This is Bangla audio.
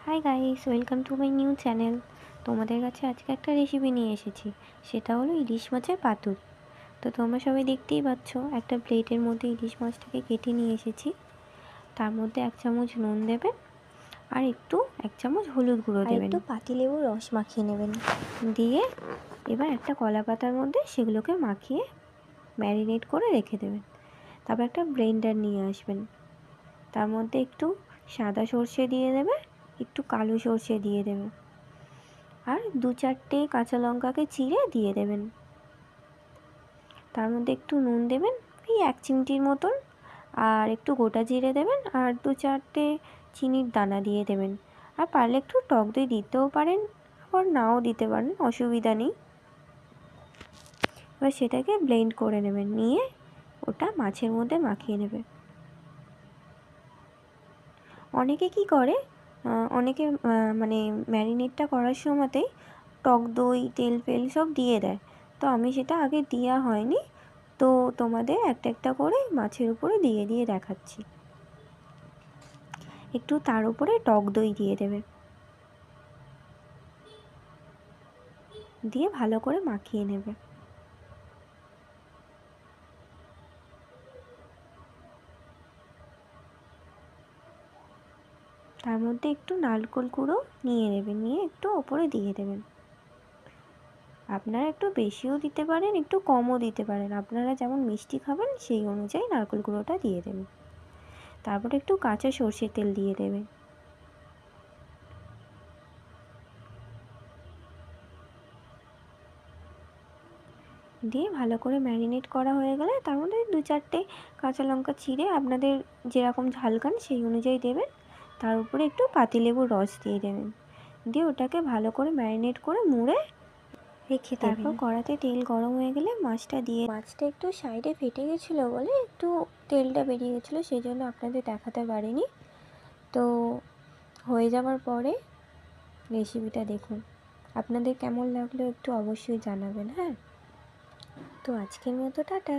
Hi guys, welcome to my new channel. তোমাদের কাছে আজকে একটা রেসিপি নিয়ে এসেছি, সেটা হলো ইলিশ মাছের পাতুরি। তো তোমরা সবাই দেখতেই পাচ্ছ, একটা প্লেটের মধ্যে ইলিশ মাছটাকে কেটে নিয়ে এসেছি। তার মধ্যে 1 চামচ নুন দেবেন, আর একটু 1 চামচ হলুদ গুঁড়ো দেবেন, একটু পাতিলেবুর রস মাখিয়ে নেবেন। দিয়ে এবার একটা কলা পাতার মধ্যে সেগুলোকে মাখিয়ে ম্যারিনেট করে রেখে দেবেন। তারপর একটা ব্লেন্ডার নিয়ে আসবেন, তার মধ্যে একটু সাদা সর্ষে দিয়ে দেবে, একটু কালো সর্ষে দিয়ে দেবে, আর 2-4টে কাঁচা লঙ্কাকে চিড়ে দিয়ে দেবেন। তার মধ্যে একটু নুন দেবেন, এই 1 চিমটির মতন, আর একটু গোটা জিরে দেবেন, আর 2-4টে চিনির দানা দিয়ে দেবেন। আর পারলে একটু টক দই দিতেও পারেন, আবার নাও দিতে পারেন, অসুবিধা নেই। এবার সেটাকে ব্লেন্ড করে নেবেন, নিয়ে ওটা মাছের মধ্যে মাখিয়ে নেবে। অনেকে কি করে, অনেকে মানে ম্যারিনেটটা করার সময়তেই টক দই তেল ফেল সব দিয়ে দেয়। তো আমি সেটা আগে দেওয়া হয়নি, তো তোমাদের একটা একটা করে মাছের উপরে দিয়ে দিয়ে দেখাচ্ছি। একটু তার উপরে টক দই দিয়ে দেবে, দিয়ে ভালো করে মাখিয়ে নেবে। তার মধ্যে একটু নারকেল গুঁড়ো নিয়ে নেবেন, নিয়ে একটু ওপরে দিয়ে দেবেন। আপনারা একটু বেশিও দিতে পারেন, একটু কমও দিতে পারেন, আপনারা যেমন মিষ্টি খাবেন সেই অনুযায়ী নারকেল গুঁড়োটা দিয়ে দেবেন। তারপরে একটু কাঁচা সর্ষের তেল দিয়ে দেবেন। দিয়ে ভালো করে ম্যারিনেট করা হয়ে গেলে তার মধ্যে 2-4টে কাঁচা লঙ্কা চিড়ে আপনাদের যেরকম ঝাল খান সেই অনুযায়ী দেবেন। তার উপরে একটু পাতিলেবুর রস দিয়ে দেবেন, দিয়ে ওটাকে ভালো করে ম্যারিনেট করে মুড়ে রেখে দেবেন। তারপর কড়াতে তেল গরম হয়ে গেলে মাছটা দিয়ে, মাছটা একটু সাইডে ফেটে গেছিলো বলে একটু তেলটা বেরিয়ে গেছিলো, সেই জন্য আপনাদের দেখাতে পারিনি। তো হয়ে যাওয়ার পরে রেসিপিটা দেখুন, আপনাদের কেমন লাগলো একটু অবশ্যই জানাবেন। হ্যাঁ, তো আজকের মতো টাটা।